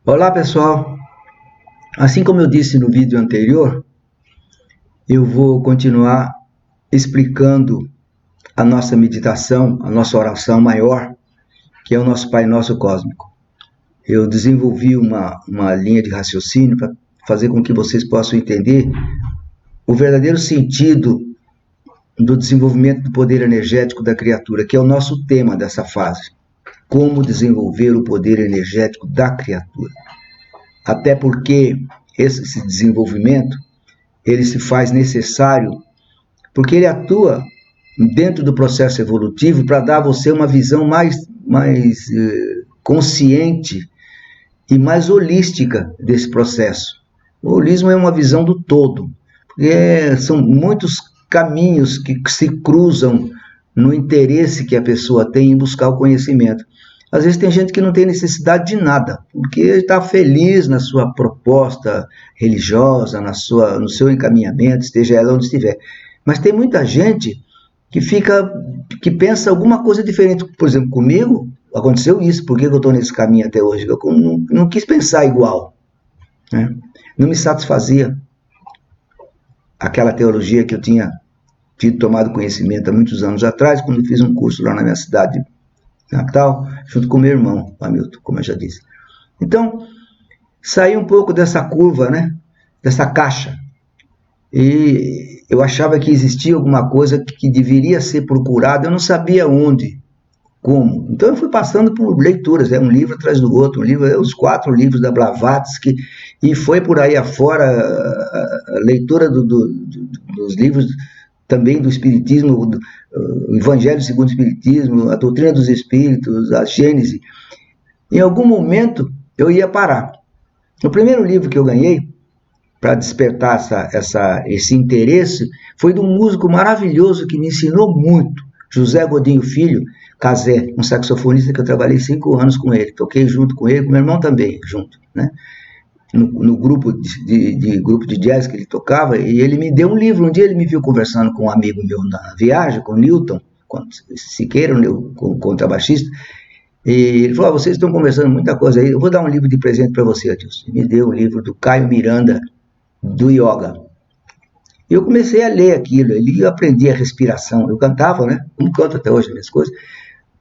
Olá pessoal, assim como eu disse no vídeo anterior, eu vou continuar explicando a nossa meditação, a nossa oração maior, que é o nosso Pai Nosso Cósmico. Eu desenvolvi uma linha de raciocínio para fazer com que vocês possam entender o verdadeiro sentido do desenvolvimento do poder energético da criatura, que é o nosso tema dessa fase. Como desenvolver o poder energético da criatura. Até porque esse desenvolvimento ele se faz necessário porque ele atua dentro do processo evolutivo para dar a você uma visão mais consciente e mais holística desse processo. O holismo é uma visão do todo, porque são muitos caminhos que se cruzam no interesse que a pessoa tem em buscar o conhecimento. Às vezes tem gente que não tem necessidade de nada, porque está feliz na sua proposta religiosa, no seu encaminhamento, esteja ela onde estiver. Mas tem muita gente que pensa alguma coisa diferente. Por exemplo, comigo aconteceu isso. Por que eu estou nesse caminho até hoje? Eu não quis pensar igual, né? Não me satisfazia aquela teologia que eu tinha tomado conhecimento há muitos anos atrás, quando eu fiz um curso lá na minha cidade natal, junto com meu irmão, Hamilton, como eu já disse. Então, saí um pouco dessa curva, né? Dessa caixa. E eu achava que existia alguma coisa que deveria ser procurada, eu não sabia onde, como. Então eu fui passando por leituras, um livro atrás do outro, os 4 livros da Blavatsky, e foi por aí afora a leitura dos livros também do Espiritismo, o Evangelho segundo o Espiritismo, a Doutrina dos Espíritos, a Gênese. Em algum momento eu ia parar. O primeiro livro que eu ganhei para despertar esse interesse foi de um músico maravilhoso que me ensinou muito, José Godinho Filho, Cazé, um saxofonista que eu trabalhei 5 anos com ele, toquei junto com ele, com meu irmão também, junto, né? No grupo de jazz que ele tocava, e ele me deu um livro. Um dia ele me viu conversando com um amigo meu na viagem, com o Newton Siqueira, com o contrabaixista, e ele falou: vocês estão conversando muita coisa aí, eu vou dar um livro de presente para você, Adilson. E me deu um livro do Caio Miranda, do Yoga. E eu comecei a ler aquilo, eu aprendi a respiração, eu cantava, né? Não canto até hoje as minhas coisas,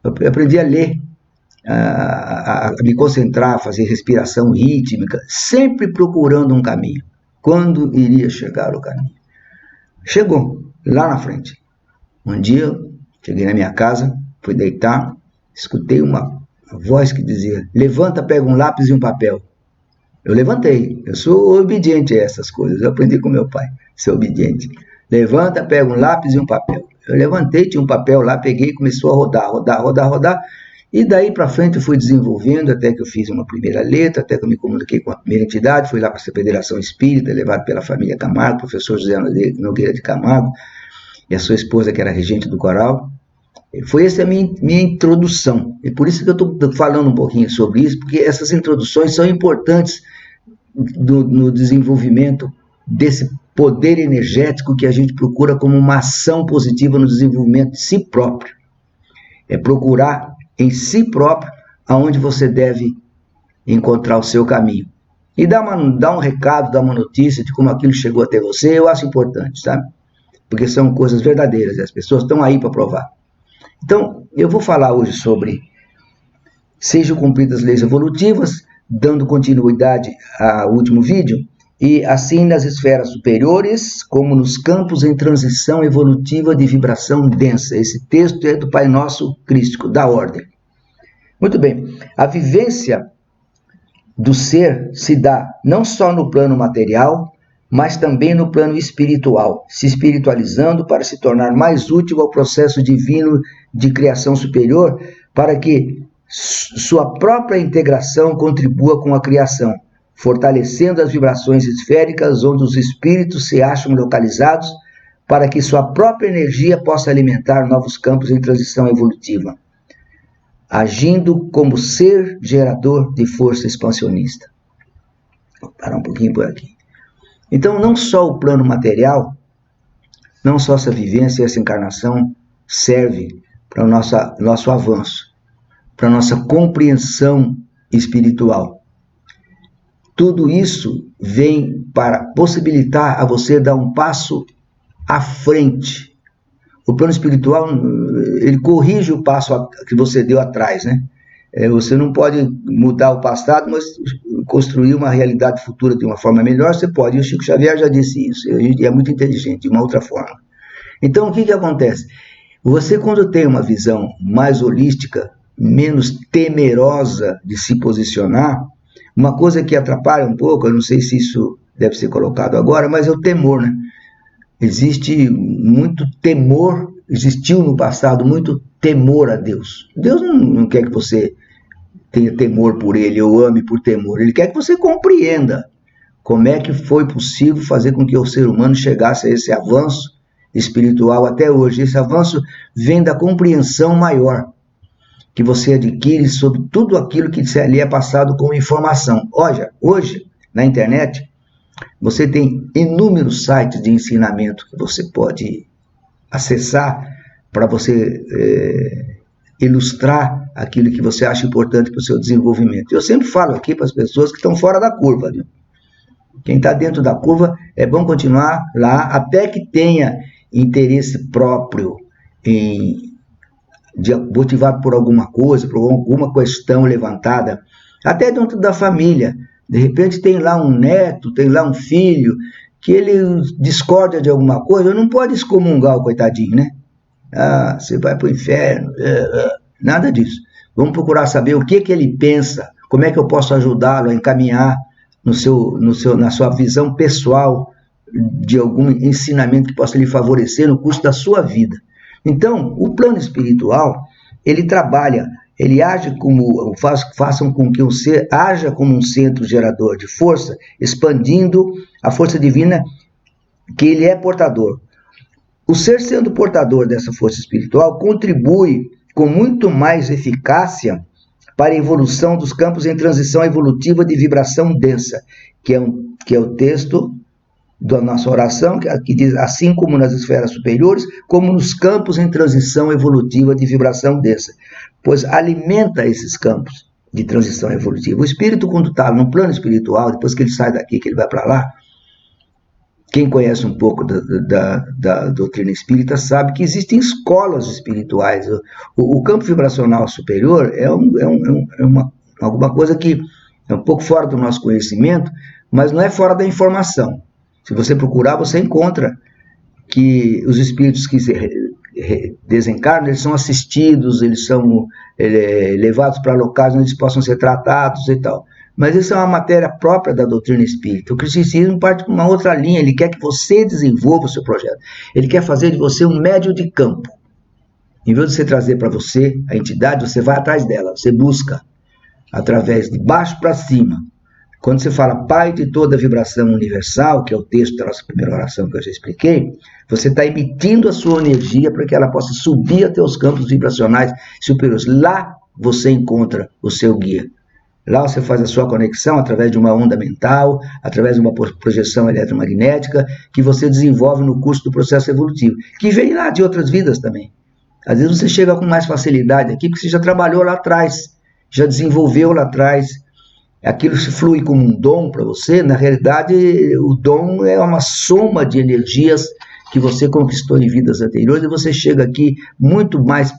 eu aprendi a ler, a me concentrar, a fazer respiração rítmica, sempre procurando um caminho. Quando iria chegar o caminho? Chegou, lá na frente. Um dia, cheguei na minha casa, fui deitar, escutei uma voz que dizia: levanta, pega um lápis e um papel. Eu levantei, eu sou obediente a essas coisas, eu aprendi com meu pai, ser obediente. Levanta, pega um lápis e um papel. Eu levantei, tinha um papel lá, peguei e começou a rodar. E daí para frente eu fui desenvolvendo até que eu fiz uma primeira letra, até que eu me comuniquei com a primeira entidade, fui lá para essa Federação Espírita, levado pela família Camargo, professor José Nogueira de Camargo, e a sua esposa, que era regente do coral. Foi essa a minha introdução. E por isso que eu estou falando um pouquinho sobre isso, porque essas introduções são importantes no desenvolvimento desse poder energético que a gente procura como uma ação positiva no desenvolvimento de si próprio. É procurar em si próprio aonde você deve encontrar o seu caminho. E dar um recado, dar uma notícia de como aquilo chegou até você, eu acho importante, sabe? Porque são coisas verdadeiras, e as pessoas estão aí para provar. Então, eu vou falar hoje sobre sejam cumpridas as leis evolutivas, dando continuidade ao último vídeo, e assim nas esferas superiores, como nos campos em transição evolutiva de vibração densa. Esse texto é do Pai Nosso Crístico, da Ordem. Muito bem, a vivência do ser se dá não só no plano material, mas também no plano espiritual, se espiritualizando para se tornar mais útil ao processo divino de criação superior, para que sua própria integração contribua com a criação, fortalecendo as vibrações esféricas onde os espíritos se acham localizados, para que sua própria energia possa alimentar novos campos em transição evolutiva, agindo como ser gerador de força expansionista. Vou parar um pouquinho por aqui. Então, não só o plano material, não só essa vivência e essa encarnação serve para o nosso avanço, para a nossa compreensão espiritual. tudo isso vem para possibilitar a você dar um passo à frente. O plano espiritual, ele corrige o passo que você deu atrás, né? Você não pode mudar o passado, mas construir uma realidade futura de uma forma melhor, você pode. E o Chico Xavier já disse isso, e é muito inteligente, de uma outra forma. Então, o que acontece? Você, quando tem uma visão mais holística, menos temerosa de se posicionar, uma coisa que atrapalha um pouco, eu não sei se isso deve ser colocado agora, mas é o temor, né? Existe muito temor, existiu no passado muito temor a Deus. Deus não quer que você tenha temor por Ele, ou ame por temor. Ele quer que você compreenda como é que foi possível fazer com que o ser humano chegasse a esse avanço espiritual até hoje. Esse avanço vem da compreensão maior que você adquire sobre tudo aquilo que lhe é passado como informação. Olha, hoje, na internet, você tem inúmeros sites de ensinamento que você pode acessar para você ilustrar aquilo que você acha importante para o seu desenvolvimento. Eu sempre falo aqui para as pessoas que estão fora da curva, viu? Quem está dentro da curva, é bom continuar lá até que tenha interesse próprio, motivado por alguma coisa, por alguma questão levantada, até dentro da família. De repente tem lá um neto, tem lá um filho, que ele discorda de alguma coisa, não pode excomungar o coitadinho, né? Ah, você vai para o inferno, nada disso. Vamos procurar saber o que ele pensa, como é que eu posso ajudá-lo a encaminhar na sua visão pessoal de algum ensinamento que possa lhe favorecer no curso da sua vida. Então, o plano espiritual, ele trabalha, ele age como, façam com que o ser haja como um centro gerador de força, expandindo a força divina que ele é portador. O ser sendo portador dessa força espiritual contribui com muito mais eficácia para a evolução dos campos em transição evolutiva de vibração densa, que é o texto da nossa oração, que diz, assim como nas esferas superiores, como nos campos em transição evolutiva de vibração densa, pois alimenta esses campos de transição evolutiva. O espírito, quando está no plano espiritual, depois que ele sai daqui, que ele vai para lá, quem conhece um pouco da doutrina espírita sabe que existem escolas espirituais. O campo vibracional superior é alguma coisa que é um pouco fora do nosso conhecimento, mas não é fora da informação. Se você procurar, você encontra que os espíritos que se desencarnam, eles são assistidos, eles são levados para locais onde eles possam ser tratados e tal. Mas isso é uma matéria própria da doutrina espírita. O cristianismo parte por uma outra linha, ele quer que você desenvolva o seu projeto. Ele quer fazer de você um médio de campo. Em vez de você trazer para você a entidade, você vai atrás dela, você busca, através de baixo para cima. Quando você fala Pai de toda vibração universal, que é o texto da nossa primeira oração que eu já expliquei, você está emitindo a sua energia para que ela possa subir até os campos vibracionais superiores. Lá você encontra o seu guia. Lá você faz a sua conexão através de uma onda mental, através de uma projeção eletromagnética, que você desenvolve no curso do processo evolutivo, que vem lá de outras vidas também. Às vezes você chega com mais facilidade aqui, porque você já trabalhou lá atrás, já desenvolveu lá atrás. Aquilo se flui como um dom para você. Na realidade, o dom é uma soma de energias que você conquistou em vidas anteriores, e você chega aqui muito mais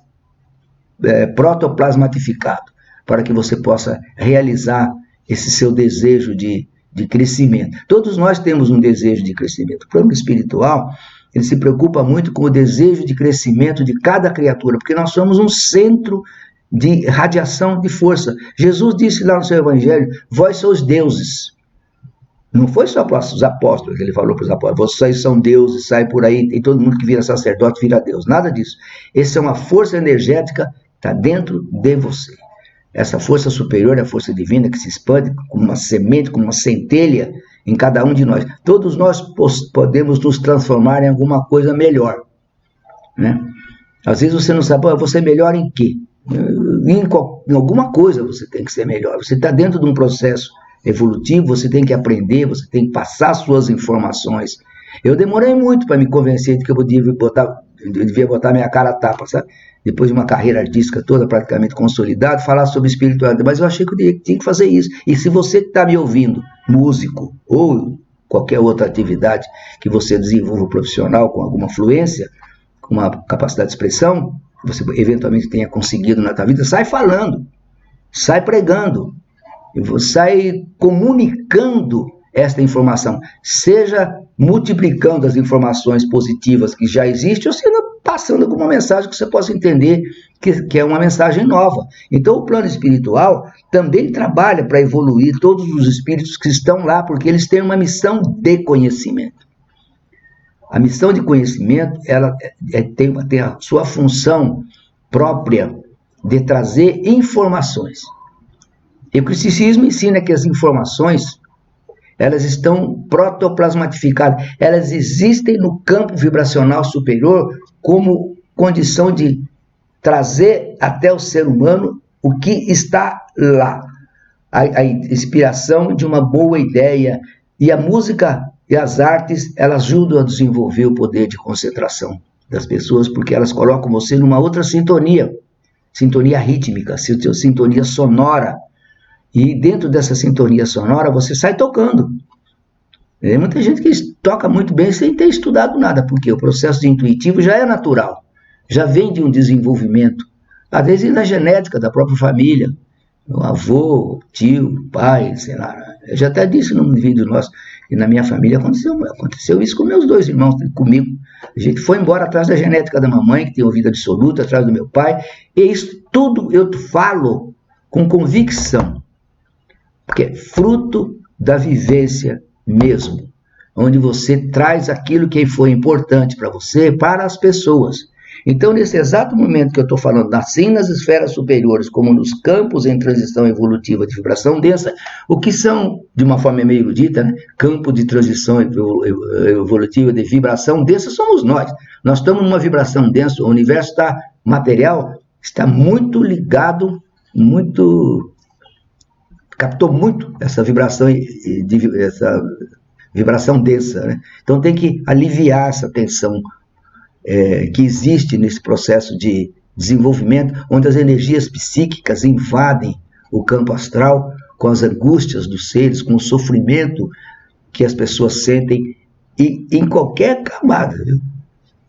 protoplasmatificado, para que você possa realizar esse seu desejo de crescimento. Todos nós temos um desejo de crescimento. O plano espiritual, ele se preocupa muito com o desejo de crescimento de cada criatura, porque nós somos um centro de radiação de força. Jesus disse lá no seu evangelho, vós sois deuses. Não foi só para os apóstolos que ele falou para os apóstolos, vocês são deuses, sai por aí, tem todo mundo que vira sacerdote, vira Deus. Nada disso. Essa é uma força energética que está dentro de você. Essa força superior é a força divina que se expande como uma semente, como uma centelha em cada um de nós. Todos nós podemos nos transformar em alguma coisa melhor, né? Às vezes você não sabe, você é melhor em quê? Em alguma coisa você tem que ser melhor. Você está dentro de um processo evolutivo, você tem que aprender, você tem que passar suas informações. Eu demorei muito para me convencer de que eu devia botar minha cara a tapa, sabe? Depois de uma carreira artística toda praticamente consolidada, falar sobre espiritualidade, mas eu achei que eu tinha que fazer isso. E se você que está me ouvindo músico ou qualquer outra atividade que você desenvolva profissional com alguma fluência, com uma capacidade de expressão, que você eventualmente tenha conseguido na tua vida, sai falando, sai pregando, sai comunicando esta informação, seja multiplicando as informações positivas que já existem, ou seja, passando alguma mensagem que você possa entender que é uma mensagem nova. Então o plano espiritual também trabalha para evoluir todos os espíritos que estão lá, porque eles têm uma missão de conhecimento. A missão de conhecimento, ela tem a sua função própria de trazer informações. E o cristianismo ensina que as informações, elas estão protoplasmatificadas, elas existem no campo vibracional superior como condição de trazer até o ser humano o que está lá. A inspiração de uma boa ideia. E a música e as artes, elas ajudam a desenvolver o poder de concentração das pessoas, porque elas colocam você numa outra sintonia, sintonia rítmica, sintonia sonora. E dentro dessa sintonia sonora você sai tocando. Tem muita gente que toca muito bem sem ter estudado nada, porque o processo intuitivo já é natural, já vem de um desenvolvimento, às vezes na genética da própria família, o avô, tio, pai, sei lá. Eu já até disse num vídeo nosso, que na minha família aconteceu isso com meus 2 irmãos, comigo. A gente foi embora atrás da genética da mamãe, que tem ouvido absoluto, atrás do meu pai, e isso tudo eu falo com convicção, porque é fruto da vivência mesmo, onde você traz aquilo que foi importante para você, para as pessoas. Então, nesse exato momento que eu estou falando, assim nas esferas superiores, como nos campos em transição evolutiva de vibração densa, o que são, de uma forma meio erudita, né? Campo de transição evolutiva de vibração densa somos nós. Nós estamos numa vibração densa, o universo material está muito ligado, captou muito essa vibração densa, né? Então tem que aliviar essa tensão que existe nesse processo de desenvolvimento, onde as energias psíquicas invadem o campo astral com as angústias dos seres, com o sofrimento que as pessoas sentem, e em qualquer camada, viu?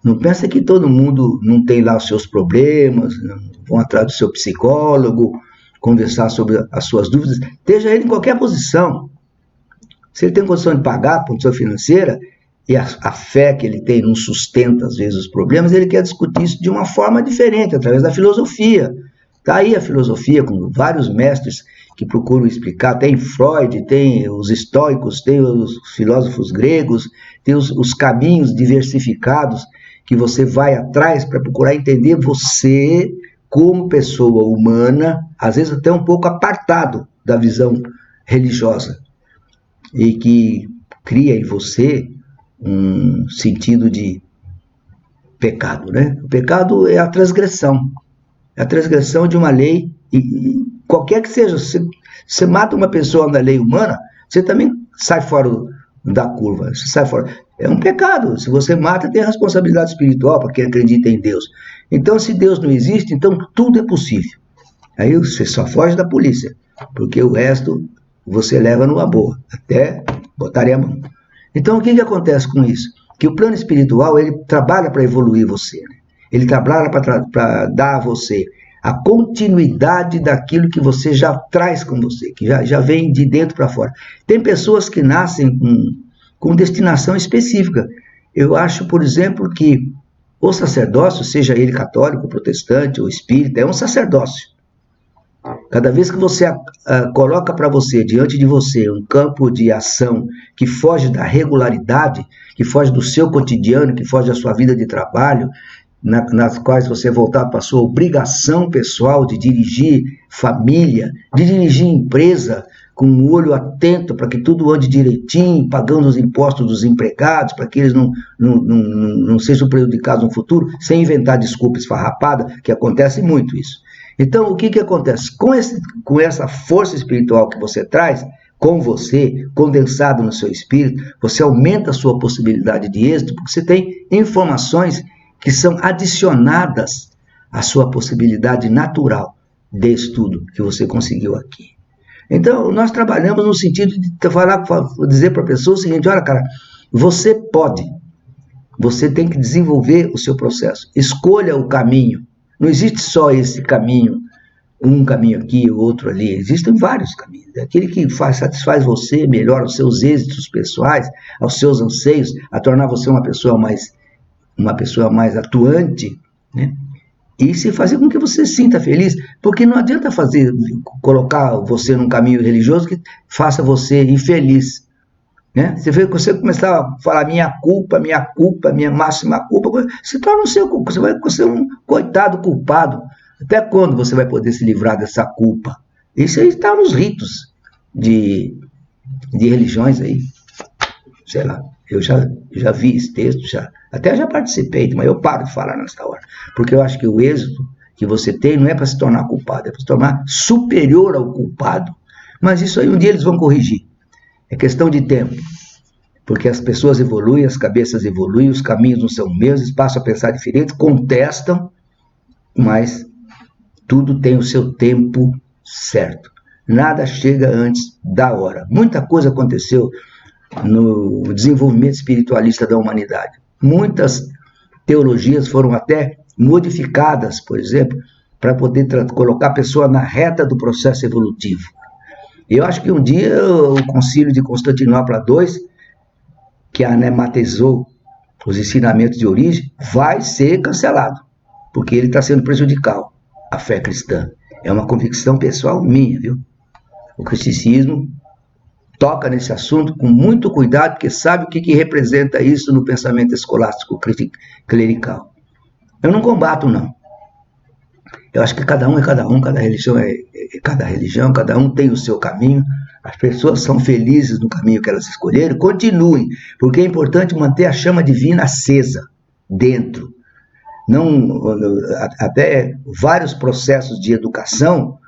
Não pensa que todo mundo não tem lá os seus problemas, vão atrás do seu psicólogo, conversar sobre as suas dúvidas, esteja ele em qualquer posição. Se ele tem condição de pagar a condição financeira, e a fé que ele tem não sustenta, às vezes, os problemas, ele quer discutir isso de uma forma diferente, através da filosofia. Está aí a filosofia, com vários mestres que procuram explicar, tem Freud, tem os estoicos, tem os filósofos gregos, tem os caminhos diversificados que você vai atrás para procurar entender você como pessoa humana, às vezes até um pouco apartado da visão religiosa, e que cria em você um sentido de pecado, né? O pecado é a transgressão de uma lei, e qualquer que seja. Se você mata uma pessoa na lei humana, você também sai fora da curva, você sai fora. É um pecado. Se você mata, tem a responsabilidade espiritual para quem acredita em Deus. Então, se Deus não existe, então tudo é possível. Aí você só foge da polícia, porque o resto você leva numa boa, até botarem a mão. Então, o que acontece com isso? Que o plano espiritual, ele trabalha para evoluir você, né? Ele trabalha para dar a você a continuidade daquilo que você já traz com você, que já vem de dentro para fora. Tem pessoas que nascem com destinação específica. Eu acho, por exemplo, que o sacerdócio, seja ele católico, protestante ou espírita, é um sacerdócio. Cada vez que você coloca para você, diante de você, um campo de ação que foge da regularidade, que foge do seu cotidiano, que foge da sua vida de trabalho, nas quais você é voltado para a sua obrigação pessoal de dirigir família, de dirigir empresa, com um olho atento para que tudo ande direitinho, pagando os impostos dos empregados, para que eles não sejam prejudicados no futuro, sem inventar desculpa esfarrapada, que acontece muito isso. Então, o que acontece? Com essa força espiritual que você traz, com você, condensado no seu espírito, você aumenta a sua possibilidade de êxito, porque você tem informações que são adicionadas à sua possibilidade natural de estudo que você conseguiu aqui. Então, nós trabalhamos no sentido de dizer para a pessoa o seguinte: olha, cara, você pode, você tem que desenvolver o seu processo, escolha o caminho. Não existe só esse caminho, um caminho aqui, outro ali, existem vários caminhos. Aquele que satisfaz você, melhora os seus êxitos pessoais, aos seus anseios, a tornar você uma pessoa mais atuante, né? E se fazer com que você se sinta feliz, porque não adianta colocar você num caminho religioso que faça você infeliz, né? Você começar a falar minha culpa, minha máxima culpa, você torna você vai ser um coitado culpado. Até quando você vai poder se livrar dessa culpa? Isso aí está nos ritos de religiões aí, sei lá. Eu já vi esse texto, até já participei, mas eu paro de falar nessa hora, porque eu acho que o êxito que você tem não é para se tornar culpado, é para se tornar superior ao culpado. Mas isso aí um dia eles vão corrigir, é questão de tempo, porque as pessoas evoluem, as cabeças evoluem, os caminhos não são os mesmos, passam a pensar diferente, contestam, mas tudo tem o seu tempo certo, nada chega antes da hora. Muita coisa aconteceu no desenvolvimento espiritualista da humanidade. Muitas teologias foram até modificadas, por exemplo, para poder colocar a pessoa na reta do processo evolutivo. Eu acho que um dia o Concílio de Constantinopla II, que anatematizou os ensinamentos de origem, vai ser cancelado, porque ele está sendo prejudicial à fé cristã. É uma convicção pessoal minha, viu? O cristianismo toca nesse assunto com muito cuidado, porque sabe o que representa isso no pensamento escolástico clerical. Eu não combato, não. Eu acho que cada um é cada um, cada religião é cada religião, cada um tem o seu caminho. As pessoas são felizes no caminho que elas escolheram, continuem, porque é importante manter a chama divina acesa dentro. Não, até vários processos de educação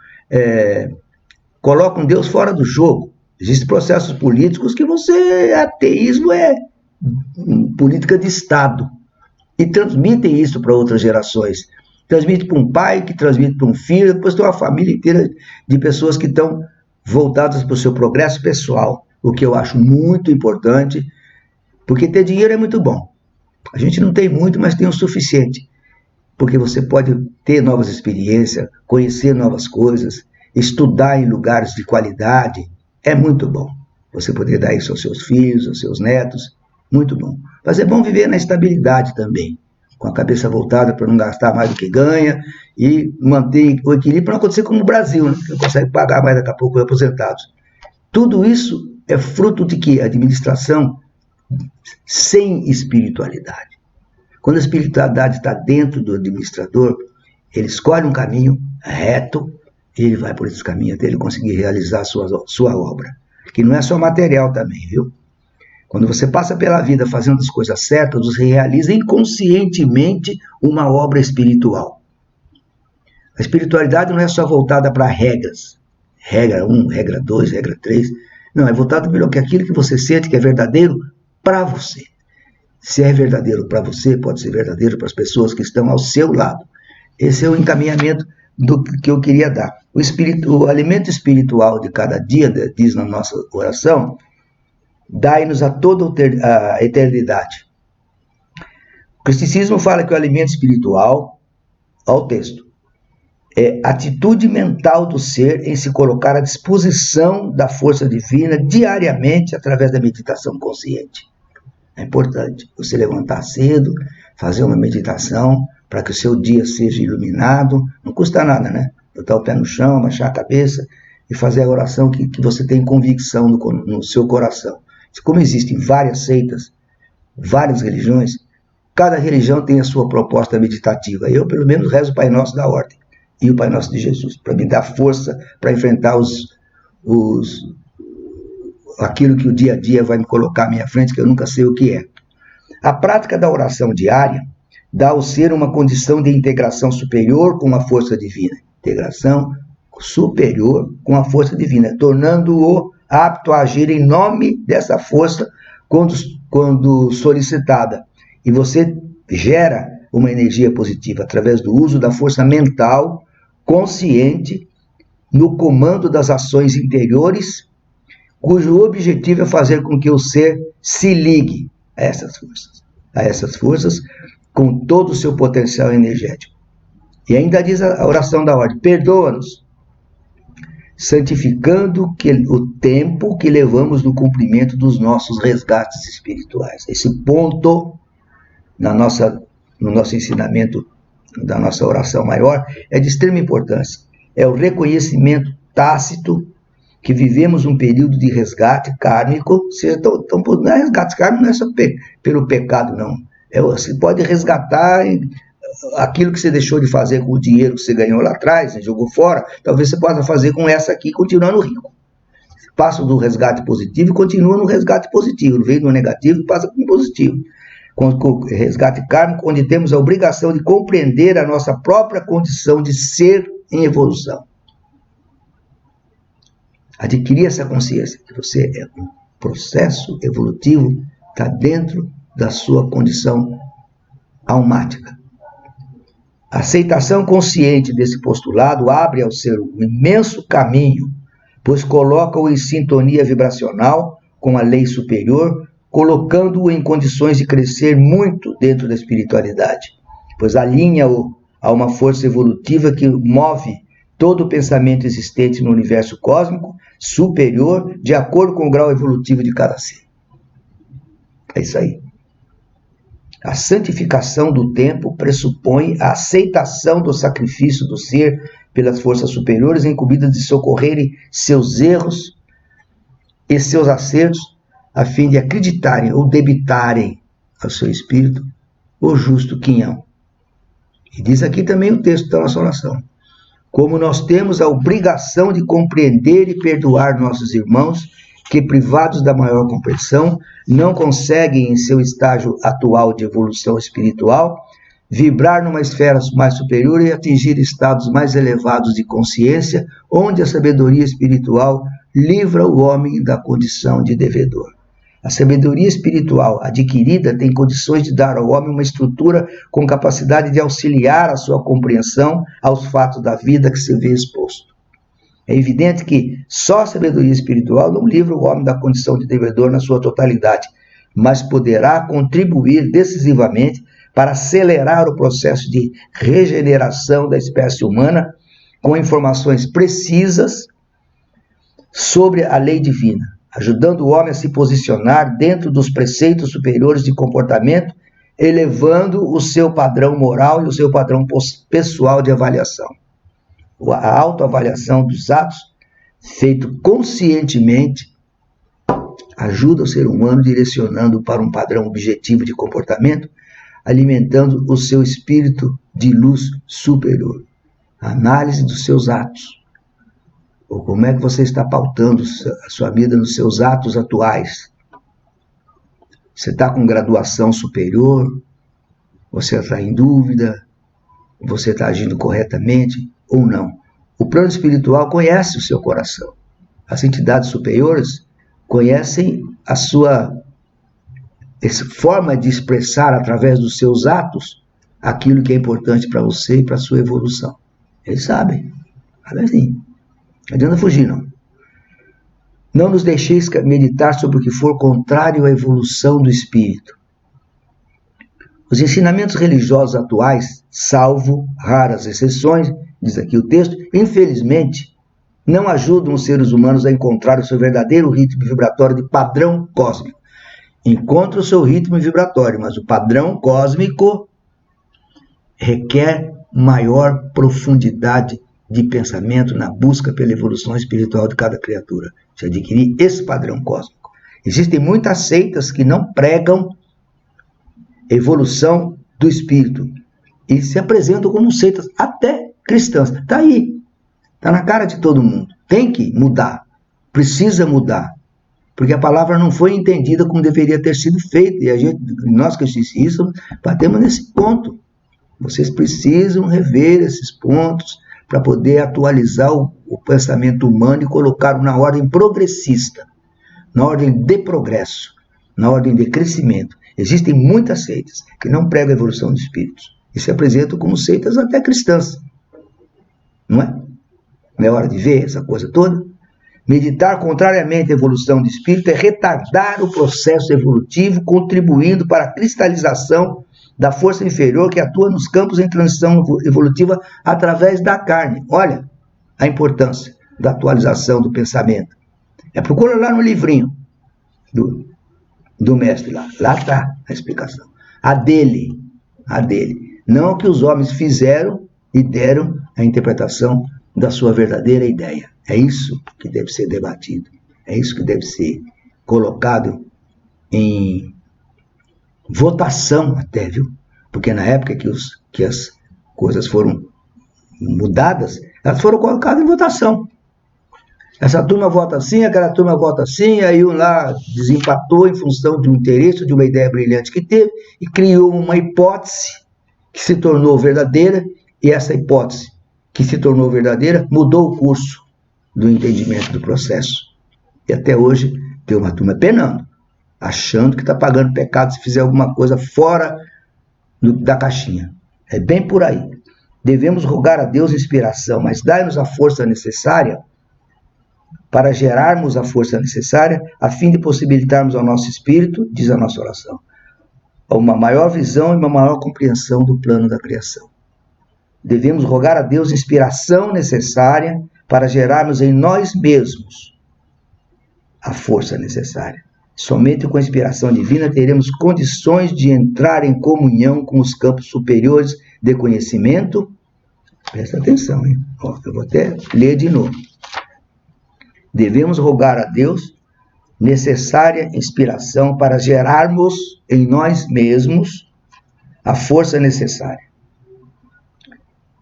colocam Deus fora do jogo. Existem processos políticos que ateísmo é política de Estado. E transmitem isso para outras gerações. Transmite para um pai, que transmite para um filho, depois tem uma família inteira de pessoas que estão voltadas para o seu progresso pessoal. O que eu acho muito importante, porque ter dinheiro é muito bom. A gente não tem muito, mas tem o suficiente. Porque você pode ter novas experiências, conhecer novas coisas, estudar em lugares de qualidade. É muito bom você poder dar isso aos seus filhos, aos seus netos, muito bom. Mas é bom viver na estabilidade também, com a cabeça voltada para não gastar mais do que ganha e manter o equilíbrio para não acontecer como o Brasil, né? Que não consegue pagar mais daqui a pouco os aposentados. Tudo isso é fruto de quê? Administração sem espiritualidade. Quando a espiritualidade está dentro do administrador, ele escolhe um caminho reto, e ele vai por esse caminho até ele conseguir realizar a sua obra, que não é só material também, viu? Quando você passa pela vida fazendo as coisas certas, você realiza inconscientemente uma obra espiritual. A espiritualidade não é só voltada para regras, regra 1, regra 2, regra 3, não, é voltada para aquilo que você sente que é verdadeiro para você. Se é verdadeiro para você, pode ser verdadeiro para as pessoas que estão ao seu lado. Esse é o encaminhamento do que eu queria dar. O alimento espiritual de cada dia, diz na nossa oração, dai-nos a toda a eternidade. O cristianismo fala que o alimento espiritual, ao texto, é atitude mental do ser em se colocar à disposição da força divina diariamente através da meditação consciente. É importante você levantar cedo, fazer uma meditação para que o seu dia seja iluminado. Não custa nada, né? Botar o pé no chão, abaixar a cabeça e fazer a oração que você tem convicção no seu coração. Como existem várias seitas, várias religiões, cada religião tem a sua proposta meditativa. Eu, pelo menos, rezo o Pai Nosso da Ordem e o Pai Nosso de Jesus, para me dar força para enfrentar aquilo que o dia a dia vai me colocar à minha frente, que eu nunca sei o que é. A prática da oração diária dá ao ser uma condição de integração superior com a força divina. Integração superior com a força divina, tornando-o apto a agir em nome dessa força quando solicitada. E você gera uma energia positiva através do uso da força mental consciente no comando das ações interiores, cujo objetivo é fazer com que o ser se ligue a essas forças com todo o seu potencial energético. E ainda diz a oração da ordem: perdoa-nos, santificando o tempo que levamos no cumprimento dos nossos resgates espirituais. Esse ponto no nosso ensinamento da nossa oração maior é de extrema importância. É o reconhecimento tácito que vivemos um período de resgate kármico. Não é resgate kármico, não é só pelo pecado, não. Você pode resgatar aquilo que você deixou de fazer com o dinheiro que você ganhou lá atrás, jogou fora, talvez você possa fazer com essa aqui, continuando rico. Passa do resgate positivo e continua no resgate positivo, veio no negativo e passa para o positivo. Com o resgate kármico, onde temos a obrigação de compreender a nossa própria condição de ser em evolução. Adquirir essa consciência que você é um processo evolutivo, está dentro da sua condição almática. A aceitação consciente desse postulado abre ao ser um imenso caminho, pois coloca-o em sintonia vibracional com a lei superior, colocando-o em condições de crescer muito dentro da espiritualidade, pois alinha-o a uma força evolutiva que move todo o pensamento existente no universo cósmico superior, de acordo com o grau evolutivo de cada ser. É isso aí. A santificação do tempo pressupõe a aceitação do sacrifício do ser pelas forças superiores, incumbidas de socorrerem seus erros e seus acertos, a fim de acreditarem ou debitarem ao seu espírito o justo quinhão. E diz aqui também o texto da nossa oração: como nós temos a obrigação de compreender e perdoar nossos irmãos que, privados da maior compreensão, não conseguem, em seu estágio atual de evolução espiritual, vibrar numa esfera mais superior e atingir estados mais elevados de consciência, onde a sabedoria espiritual livra o homem da condição de devedor. A sabedoria espiritual adquirida tem condições de dar ao homem uma estrutura com capacidade de auxiliar a sua compreensão aos fatos da vida que se vê exposto. É evidente que só a sabedoria espiritual não livra o homem da condição de devedor na sua totalidade, mas poderá contribuir decisivamente para acelerar o processo de regeneração da espécie humana com informações precisas sobre a lei divina, ajudando o homem a se posicionar dentro dos preceitos superiores de comportamento, elevando o seu padrão moral e o seu padrão pessoal de avaliação. A autoavaliação dos atos, feito conscientemente, ajuda o ser humano direcionando para um padrão objetivo de comportamento, alimentando o seu espírito de luz superior. A análise dos seus atos. Ou como é que você está pautando a sua vida nos seus atos atuais? Você está com graduação superior? Você está em dúvida? Você está agindo corretamente ou não? O plano espiritual conhece o seu coração. As entidades superiores conhecem a sua forma de expressar através dos seus atos aquilo que é importante para você e para a sua evolução. Eles sabem. Sabem sim. Não adianta fugir, não. Não nos deixeis meditar sobre o que for contrário à evolução do espírito. Os ensinamentos religiosos atuais, salvo raras exceções, diz aqui o texto, infelizmente, não ajudam os seres humanos a encontrar o seu verdadeiro ritmo vibratório de padrão cósmico. Encontra o seu ritmo vibratório, mas o padrão cósmico requer maior profundidade de pensamento na busca pela evolução espiritual de cada criatura. Se adquirir esse padrão cósmico. Existem muitas seitas que não pregam evolução do espírito e se apresentam como seitas até cristãs. Está aí. Está na cara de todo mundo. Tem que mudar. Precisa mudar. Porque a palavra não foi entendida como deveria ter sido feita. E nós que isso, batemos nesse ponto. Vocês precisam rever esses pontos para poder atualizar o pensamento humano e colocá-lo na ordem progressista, na ordem de progresso, na ordem de crescimento. Existem muitas seitas que não pregam a evolução dos espíritos e se apresentam como seitas até cristãs, não é? Não é hora de ver essa coisa toda? Meditar contrariamente à evolução do espírito é retardar o processo evolutivo, contribuindo para a cristalização da força inferior que atua nos campos em transição evolutiva através da carne. Olha a importância da atualização do pensamento. Procura lá no livrinho do mestre lá. Lá está a explicação. A dele. Não o que os homens fizeram e deram a interpretação da sua verdadeira ideia. É isso que deve ser debatido. É isso que deve ser colocado em votação até, viu? Porque na época que as coisas foram mudadas, elas foram colocadas em votação. Essa turma vota assim, aquela turma vota assim, aí um lá desempatou em função de um interesse, de uma ideia brilhante que teve, e criou uma hipótese que se tornou verdadeira, e essa hipótese que se tornou verdadeira mudou o curso do entendimento do processo. E até hoje tem uma turma penando, achando que está pagando pecado se fizer alguma coisa fora da caixinha. É bem por aí. Devemos rogar a Deus inspiração, mas dai-nos a força necessária para gerarmos a força necessária a fim de possibilitarmos ao nosso espírito, diz a nossa oração, uma maior visão e uma maior compreensão do plano da criação. Devemos rogar a Deus inspiração necessária para gerarmos em nós mesmos a força necessária. Somente com a inspiração divina teremos condições de entrar em comunhão com os campos superiores de conhecimento. Presta atenção, hein? Eu vou até ler de novo. Devemos rogar a Deus necessária inspiração para gerarmos em nós mesmos a força necessária.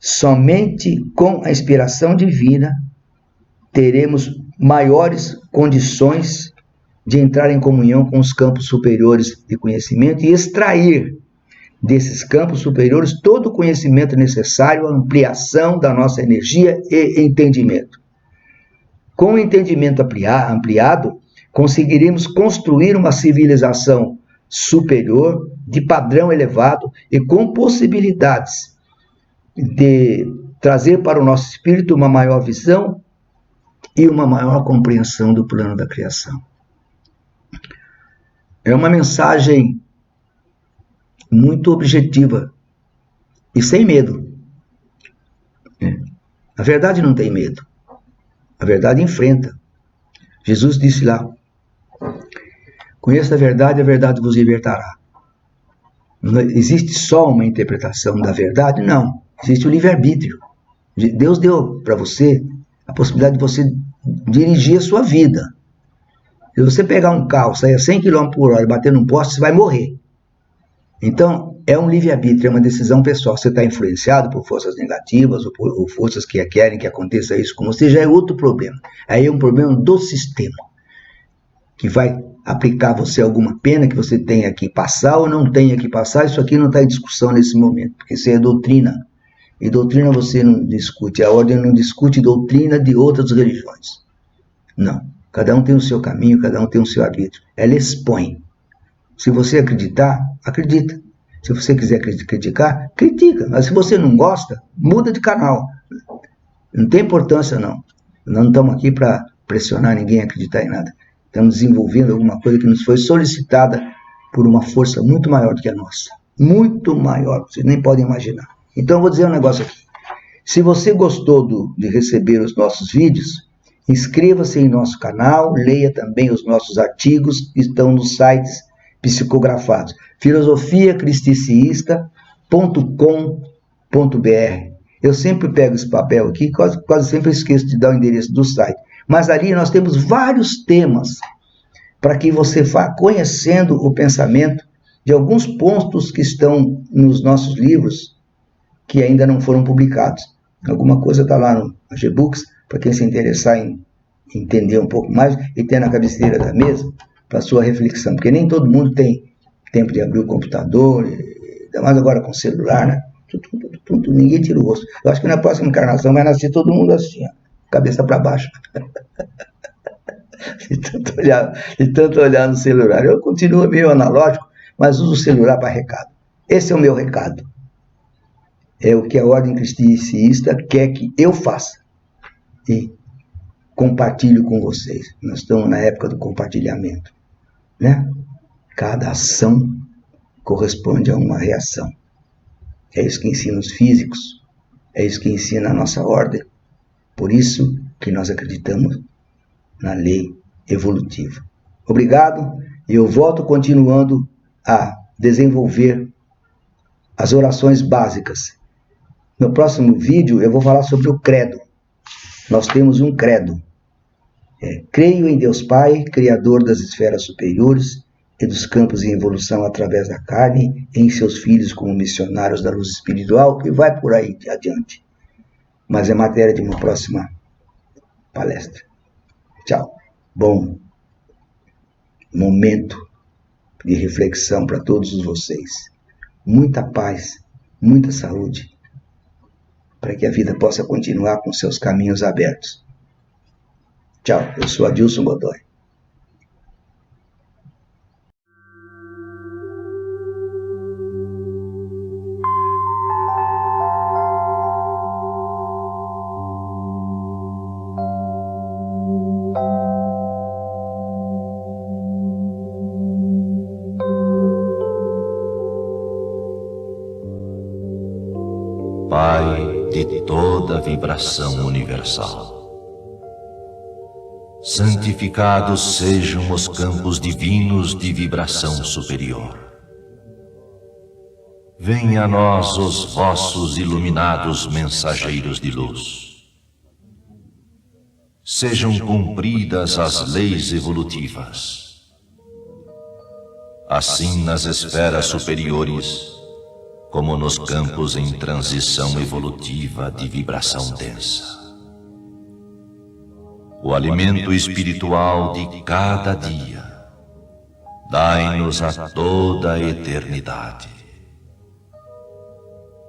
Somente com a inspiração divina teremos maiores condições de entrar em comunhão com os campos superiores de conhecimento e extrair desses campos superiores todo o conhecimento necessário à ampliação da nossa energia e entendimento. Com o entendimento ampliado, conseguiremos construir uma civilização superior, de padrão elevado e com possibilidades de trazer para o nosso espírito uma maior visão e uma maior compreensão do plano da criação. É uma mensagem muito objetiva e sem medo. A verdade não tem medo. A verdade enfrenta. Jesus disse lá: conheça a verdade vos libertará. Não existe só uma interpretação da verdade? Não. Existe o livre-arbítrio. Deus deu para você a possibilidade de você dirigir a sua vida. Se você pegar um carro, sair a 100 km por hora e bater num poste, você vai morrer. Então, é um livre-arbítrio, é uma decisão pessoal. Você está influenciado por forças negativas ou forças que querem que aconteça isso com você, já é outro problema. Aí é um problema do sistema, que vai aplicar a você alguma pena que você tenha que passar ou não tenha que passar. Isso aqui não está em discussão nesse momento, porque isso é doutrina. E doutrina você não discute, a ordem não discute doutrina de outras religiões. Não. Cada um tem o seu caminho, cada um tem o seu arbítrio. Ela expõe. Se você acreditar, acredita. Se você quiser criticar, critica. Mas se você não gosta, muda de canal. Não tem importância, não. Nós não estamos aqui para pressionar ninguém a acreditar em nada. Estamos desenvolvendo alguma coisa que nos foi solicitada por uma força muito maior do que a nossa. Muito maior, vocês nem podem imaginar. Então eu vou dizer um negócio aqui. Se você gostou de receber os nossos vídeos, inscreva-se em nosso canal, leia também os nossos artigos que estão nos sites psicografados. filosofiacristiceísta.com.br. Eu sempre pego esse papel aqui, quase sempre esqueço de dar o endereço do site. Mas ali nós temos vários temas para que você vá conhecendo o pensamento de alguns pontos que estão nos nossos livros que ainda não foram publicados. Alguma coisa está lá no G-Books, para quem se interessar em entender um pouco mais e ter na cabeceira da mesa para sua reflexão, porque nem todo mundo tem tempo de abrir o computador, ainda mais agora com o celular, né? Ninguém tira o rosto. Eu acho que na próxima encarnação vai nascer todo mundo assim, ó, cabeça para baixo. de tanto olhar no celular. Eu continuo meio analógico, mas uso o celular para recado. Esse é o meu recado. É o que a ordem cristiceísta quer que eu faça. e compartilho com vocês. Nós estamos na época do compartilhamento, né? Cada ação corresponde a uma reação. É isso que ensina os físicos, é isso que ensina a nossa ordem. Por isso que nós acreditamos na lei evolutiva. Obrigado, e eu volto continuando a desenvolver as orações básicas. No próximo vídeo eu vou falar sobre o credo. Nós temos um credo. Creio em Deus Pai, Criador das esferas superiores e dos campos em evolução através da carne, e em seus filhos como missionários da luz espiritual, e vai por aí adiante. Mas é matéria de uma próxima palestra. Tchau. Bom momento de reflexão para todos vocês. Muita paz, muita saúde, para que a vida possa continuar com seus caminhos abertos. Tchau, eu sou Adilson Godoy. Pai de toda vibração universal, santificados sejam os campos divinos de vibração superior. Venha a nós os vossos iluminados mensageiros de luz. Sejam cumpridas as leis evolutivas. Assim nas esferas superiores, como nos campos em transição evolutiva de vibração densa. O alimento espiritual de cada dia, dai-nos a toda a eternidade.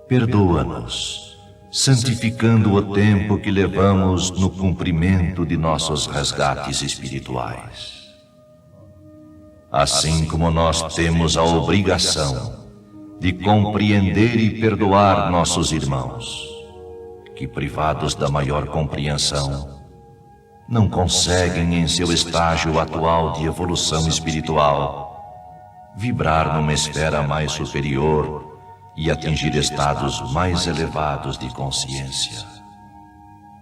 Perdoa-nos, santificando o tempo que levamos no cumprimento de nossos resgates espirituais. Assim como nós temos a obrigação de compreender e perdoar nossos irmãos, que privados da maior compreensão, não conseguem em seu estágio atual de evolução espiritual, vibrar numa esfera mais superior e atingir estados mais elevados de consciência,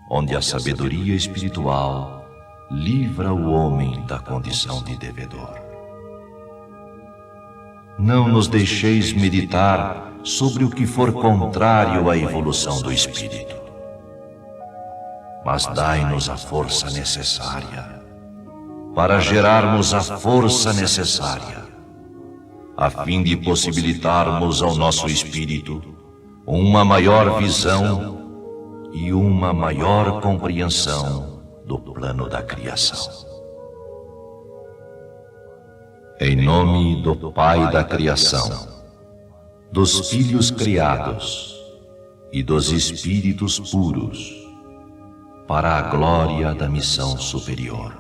onde a sabedoria espiritual livra o homem da condição de devedor. Não nos deixeis meditar sobre o que for contrário à evolução do espírito, mas dai-nos a força necessária para gerarmos a força necessária, a fim de possibilitarmos ao nosso espírito uma maior visão e uma maior compreensão do plano da criação. Em nome do Pai da criação, dos filhos criados e dos espíritos puros, para a glória da missão superior.